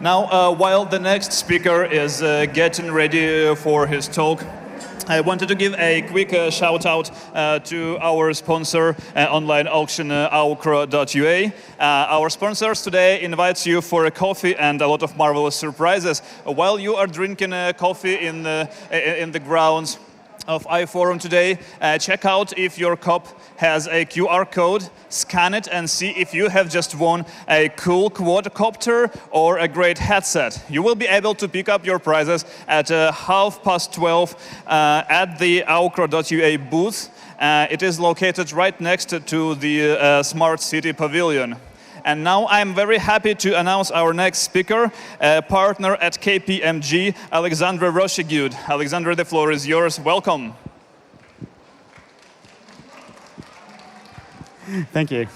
Now, while the next speaker is getting ready for his talk, I wanted to give a quick shout out to our sponsor, online auction aukro.ua. Our sponsors today invites you for a coffee and a lot of marvelous surprises. While you are drinking coffee in the grounds of iforum today, check out if your cup has a QR code, scan it and see if you have just won a cool quadcopter or a great headset. You will be able to pick up your prizes at 12:30 at the aukro.ua booth. It is located right next to the Smart City Pavilion. And now I'm very happy to announce our next speaker, a partner at KPMG, Alexandre Rochegude. Alexandre, the floor is yours. Welcome. Thank you.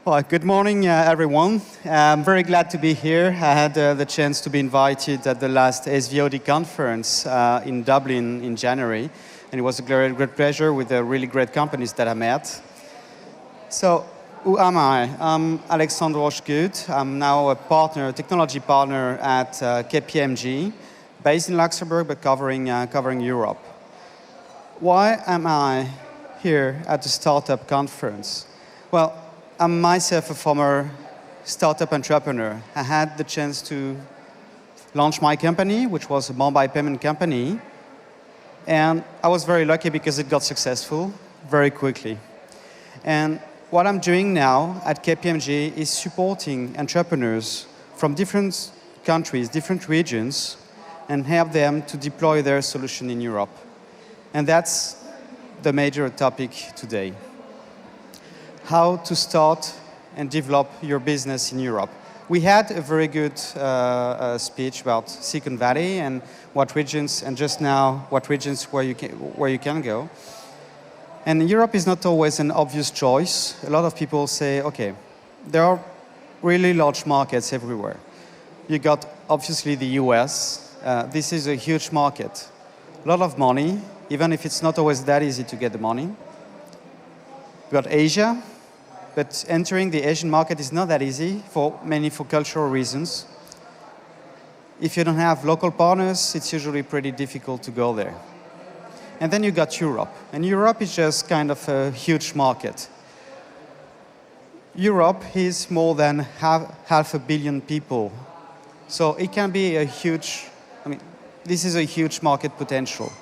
Well, good morning, everyone. I'm very glad to be here. I had the chance to be invited at the last SVOD conference in Dublin in January, and it was a great pleasure with the really great companies that I met. So, who am I? I'm Alexandre Rochegude. I'm now a partner, technology partner at KPMG, based in Luxembourg, but covering Europe. Why am I here at the startup conference? Well, I'm myself a former startup entrepreneur. I had the chance to launch my company, which was a mobile payment company, and I was very lucky because it got successful very quickly. And what I'm doing now at KPMG is supporting entrepreneurs from different countries, different regions, and help them to deploy their solution in Europe. And that's the major topic today. How to start and develop your business in Europe. We had a very good speech about Silicon Valley and what regions, and just now what regions where you can go. And Europe is not always an obvious choice. A lot of people say, okay, there are really large markets everywhere. You got obviously the US. This is a huge market. A lot of money, even if it's not always that easy to get the money. You got Asia, but entering the Asian market is not that easy, mainly for cultural reasons. If you don't have local partners, it's usually pretty difficult to go there. And then you got Europe. And Europe is just kind of a huge market. Europe is more than half a billion people. So it can be a huge, this is a huge market potential.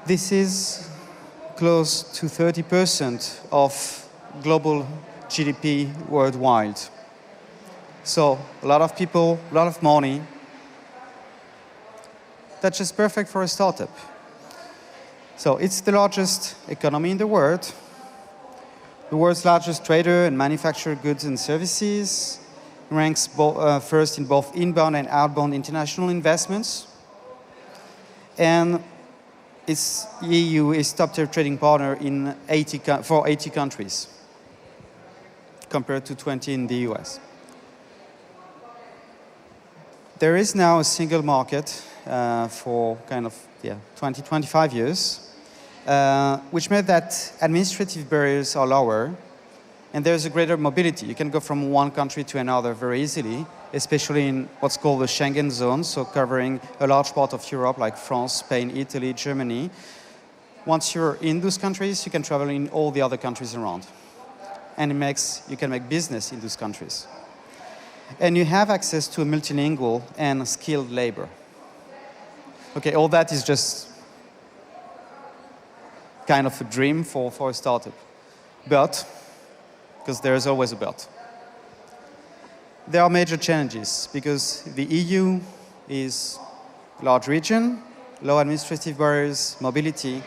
This is close to 30% of global GDP worldwide. So a lot of people, a lot of money. That's just perfect for a startup. So it's the largest economy in the world's largest trader and manufacturer goods and services, ranks first in both inbound and outbound international investments, and its EU is top-tier trading partner in 80 countries, compared to 20 in the US. There is now a single market for 20, 25 years, which meant that administrative barriers are lower, and there's a greater mobility. You can go from one country to another very easily, especially in what's called the Schengen zone, so covering a large part of Europe, like France, Spain, Italy, Germany. Once you're in those countries, you can travel in all the other countries around. And you can make business in those countries. And you have access to a multilingual and skilled labor. Okay, all that is just kind of a dream for a startup. But, because there is always a but, there are major challenges, because the EU is a large region, low administrative barriers, mobility,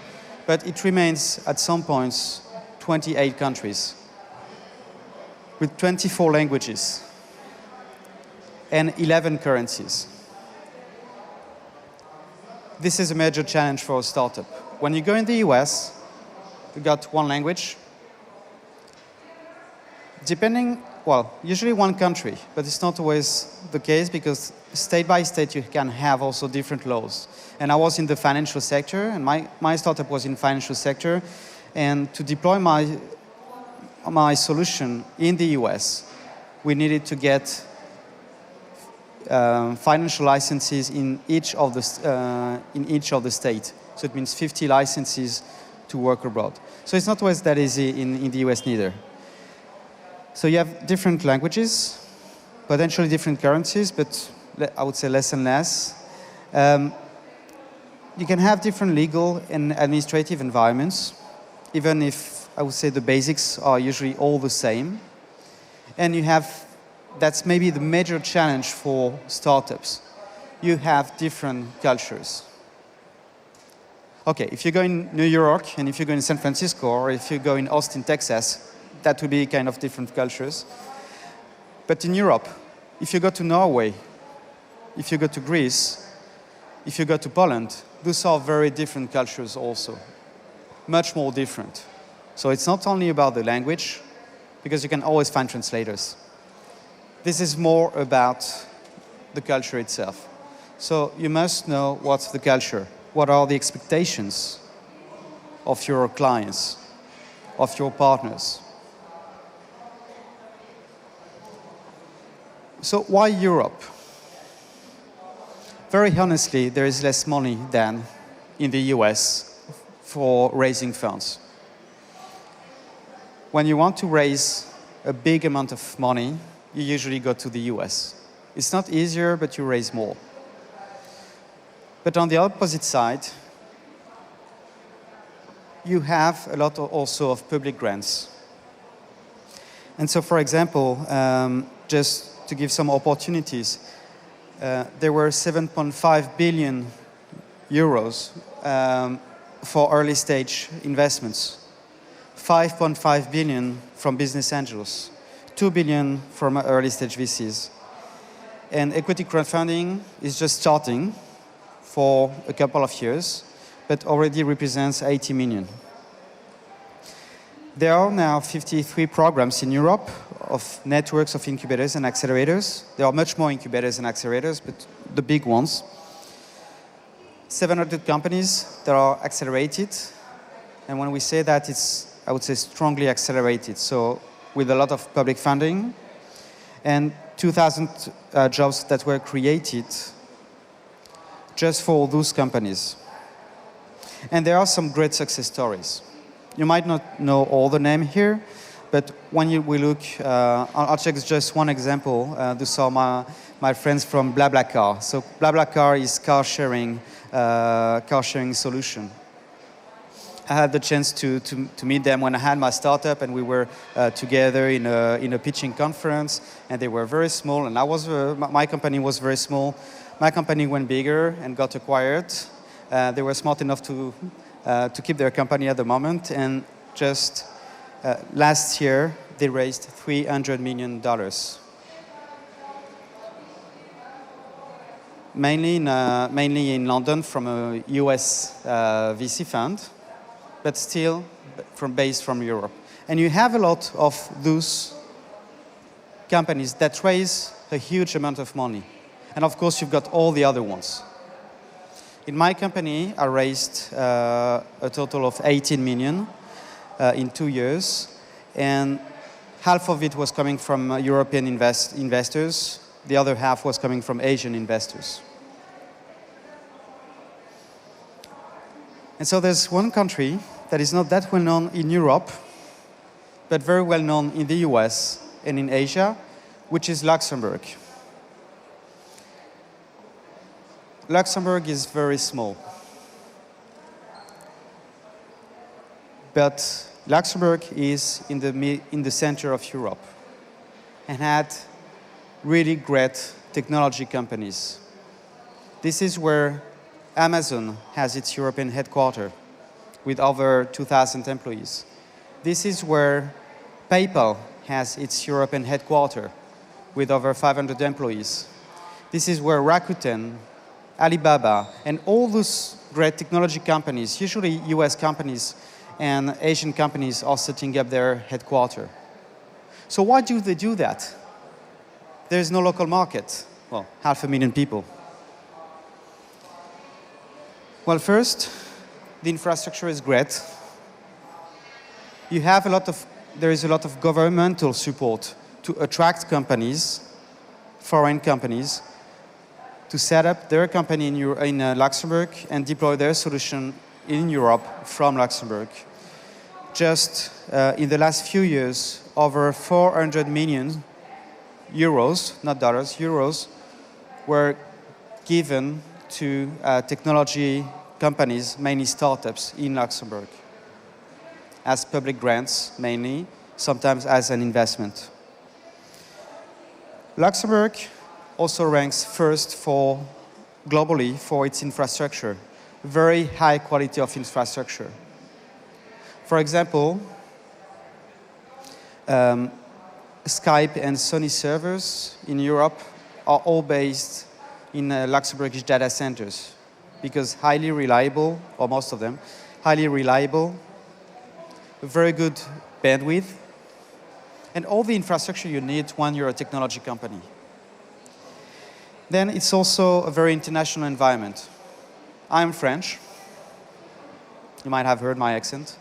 but it remains, at some points, 28 countries with 24 languages and 11 currencies. This is a major challenge for a startup. When you go in the US, you got one language. Usually one country, but it's not always the case, because state by state you can have also different laws. And I was in the financial sector, and my startup was in financial sector, and to deploy my solution in the US, we needed to get financial licenses in each of the states. So it means 50 licenses to work abroad. So it's not always that easy in the US neither. So you have different languages, potentially different currencies, but I would say less and less. You can have different legal and administrative environments, even if I would say the basics are usually all the same. And you have, that's maybe the major challenge for startups. You have different cultures. Okay, if you go in New York, and if you go in San Francisco, or if you go in Austin, Texas, that would be kind of different cultures. But in Europe, if you go to Norway, if you go to Greece, if you go to Poland, those are very different cultures also, much more different. So it's not only about the language, because you can always find translators. This is more about the culture itself. So you must know what's the culture, what are the expectations of your clients, of your partners. So why Europe? Very honestly, there is less money than in the US for raising funds. When you want to raise a big amount of money, you usually go to the US. It's not easier, but you raise more. But on the opposite side, you have a lot also of public grants. And so, for example, just to give some opportunities, there were 7.5 billion euros for early stage investments, 5.5 billion from business angels, 2 billion from early stage VCs. And equity crowdfunding is just starting for a couple of years, but already represents 80 million. There are now 53 programs in Europe of networks of incubators and accelerators. There are much more incubators and accelerators, but the big ones. 700 companies that are accelerated. And when we say that, it's, I would say, strongly accelerated. So with a lot of public funding and 2,000 jobs that were created just for those companies. And there are some great success stories. You might not know all the names here, but when we look, I'll check just one example. These are my friends from BlaBlaCar. So BlaBlaCar is car sharing solution. I had the chance to meet them when I had my startup, and we were together in a pitching conference, and they were very small, and my company was very small. My company went bigger and got acquired. They were smart enough to keep their company at the moment, and just last year they raised $300 million. Mainly in London from a US VC fund, but still based from Europe. And you have a lot of those companies that raise a huge amount of money. And of course, you've got all the other ones. In my company, I raised a total of 18 million in 2 years, and half of it was coming from European investors. The other half was coming from Asian investors. And so there's one country that is not that well known in Europe, but very well known in the US and in Asia, which is Luxembourg. Luxembourg is very small. But Luxembourg is in the center of Europe and had really great technology companies. This is where Amazon has its European headquarters with over 2,000 employees. This is where PayPal has its European headquarters with over 500 employees. This is where Rakuten, Alibaba, and all those great technology companies, usually US companies and Asian companies, are setting up their headquarters. So why do they do that? There is no local market. Well, 500,000 people. Well, first, the infrastructure is great. There is a lot of governmental support to attract companies, foreign companies, to set up their company in Luxembourg and deploy their solution in Europe from Luxembourg. Just in the last few years, over 400 million euros, not dollars, euros, were given to technology companies, mainly startups in Luxembourg, as public grants mainly, sometimes as an investment. Luxembourg also ranks first globally for its infrastructure, very high quality of infrastructure. For example, Skype and Sony servers in Europe are all based in Luxembourgish data centers because highly reliable, or most of them, highly reliable, very good bandwidth, and all the infrastructure you need when you're a technology company. Then it's also a very international environment. I'm French. You might have heard my accent.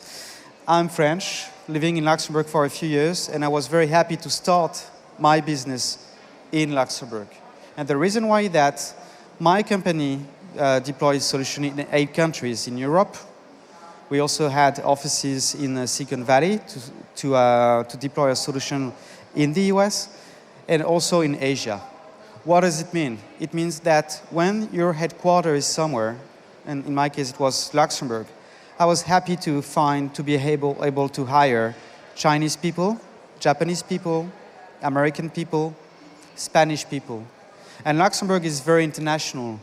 I'm French, living in Luxembourg for a few years, and I was very happy to start my business in Luxembourg. And the reason why that my company deploys solution in 8 countries in Europe. We also had offices in Silicon Valley to deploy a solution in the US and also in Asia. What does it mean? It means that when your headquarters is somewhere, and in my case it was Luxembourg, I was happy to be able to hire Chinese people, Japanese people, American people, Spanish people. And Luxembourg is very international.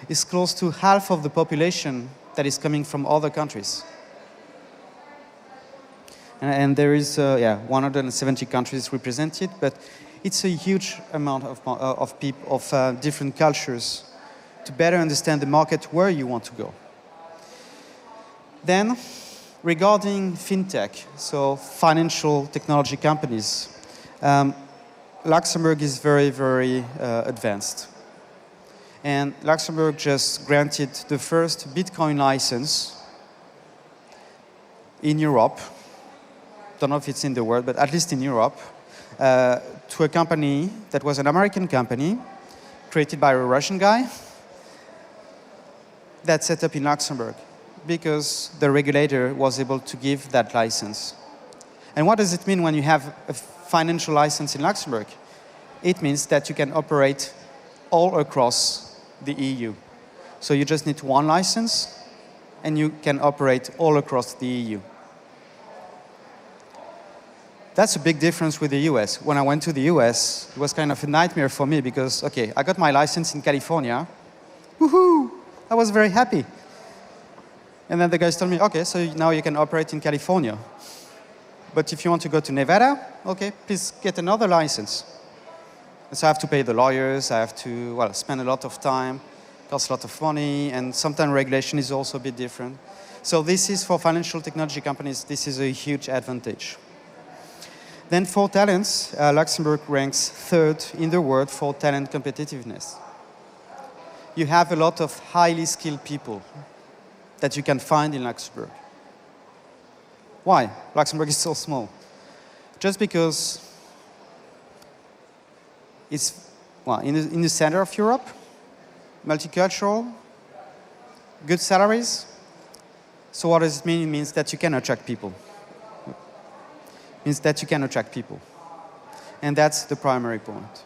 It's close to half of the population that is coming from other countries. And there is 170 countries represented, but it's a huge amount of people, of different cultures to better understand the market where you want to go. Then, regarding FinTech, so financial technology companies, Luxembourg is very, very advanced. And Luxembourg just granted the first Bitcoin license in Europe. Don't know if it's in the world, but at least in Europe, to a company that was an American company created by a Russian guy that set up in Luxembourg because the regulator was able to give that license. And what does it mean when you have a financial license in Luxembourg? It means that you can operate all across the EU. So you just need one license and you can operate all across the EU. That's a big difference with the US. When I went to the US, it was kind of a nightmare for me because, okay, I got my license in California. Woohoo! I was very happy. And then the guys told me, okay, so now you can operate in California. But if you want to go to Nevada, okay, please get another license. And so I have to pay the lawyers, I have to, spend a lot of time, costs a lot of money, and sometimes regulation is also a bit different. So this is, for financial technology companies, this is a huge advantage. Then for talents, Luxembourg ranks 3rd in the world for talent competitiveness. You have a lot of highly skilled people that you can find in Luxembourg. Why? Luxembourg is so small. Just because it's in the center of Europe, multicultural, good salaries. So what does it mean? It means that you can attract people. It means that you can attract people. And that's the primary point.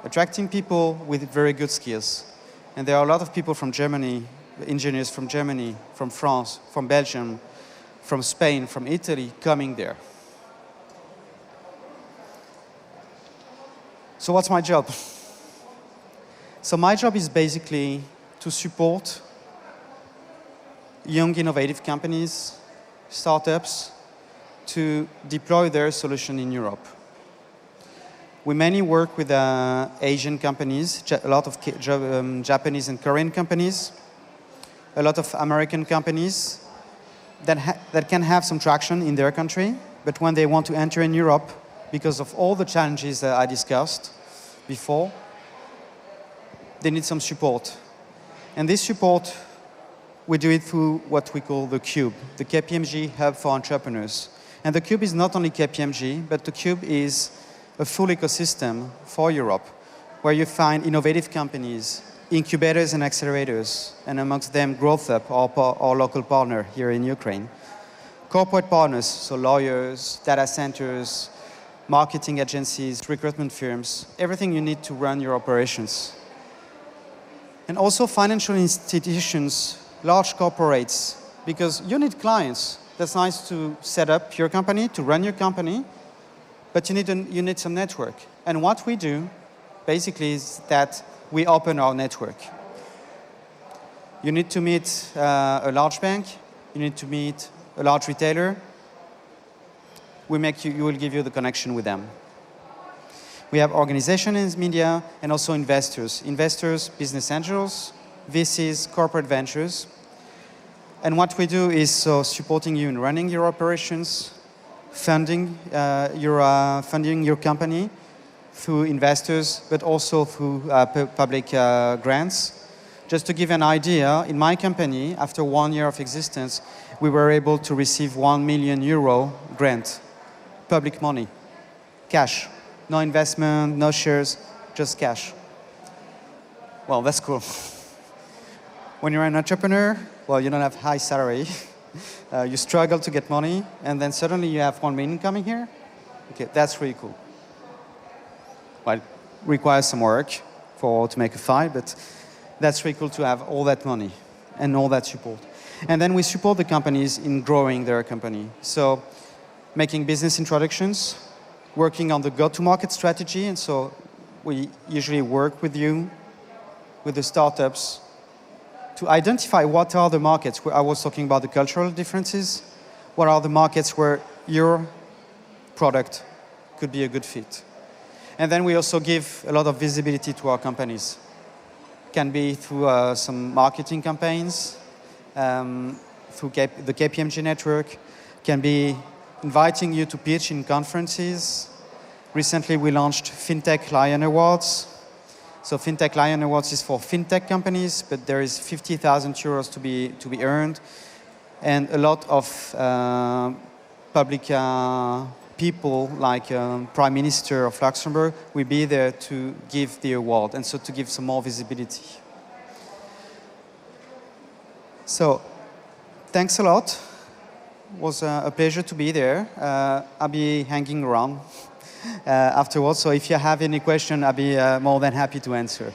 Attracting people with very good skills. And there are a lot of people from Germany, engineers from Germany, from France, from Belgium, from Spain, from Italy, coming there. So what's my job? So my job is basically to support young innovative companies, startups, to deploy their solution in Europe. We mainly work with Asian companies, a lot of Japanese and Korean companies, a lot of American companies that can have some traction in their country, but when they want to enter in Europe, because of all the challenges that I discussed before, they need some support. And this support, we do it through what we call the Cube, the KPMG Hub for Entrepreneurs. And the Cube is not only KPMG, but the Cube is a full ecosystem for Europe, where you find innovative companies, incubators and accelerators, and amongst them Growth Up, our local partner here in Ukraine. Corporate partners, so lawyers, data centers, marketing agencies, recruitment firms, everything you need to run your operations. And also financial institutions, large corporates, because you need clients. That's nice to set up your company, to run your company, but you need some network. And what we do, basically, is that we open our network. You need to meet a large bank, you need to meet a large retailer. We will give you the connection with them. We have organizations in media and also investors. Investors, business angels, VCs, corporate ventures. And what we do is supporting you in running your operations, funding your company through investors, but also through public grants. Just to give an idea, in my company, after 1 year of existence, we were able to receive €1 million grant, public money, cash. No investment, no shares, just cash. Well, that's cool. When you're an entrepreneur, well, you don't have high salary. You struggle to get money, and then suddenly you have 1 million coming here. Okay, that's really cool. Well, it requires some work to make a file, but that's really cool to have all that money and all that support. And then we support the companies in growing their company. So making business introductions, working on the go-to-market strategy, and so we usually work with you, with the startups, to identify what are the markets where I was talking about the cultural differences, what are the markets where your product could be a good fit. And then we also give a lot of visibility to our companies. Can be through some marketing campaigns, through the KPMG network, can be inviting you to pitch in conferences. Recently we launched FinTech Lion Awards. So FinTech Lion Awards is for FinTech companies, but there is €50,000 to be earned. And a lot of public people, like Prime Minister of Luxembourg, will be there to give the award, and so to give some more visibility. So, thanks a lot. It was a pleasure to be there. I'll be hanging around afterwards, so if you have any question, I'll be more than happy to answer.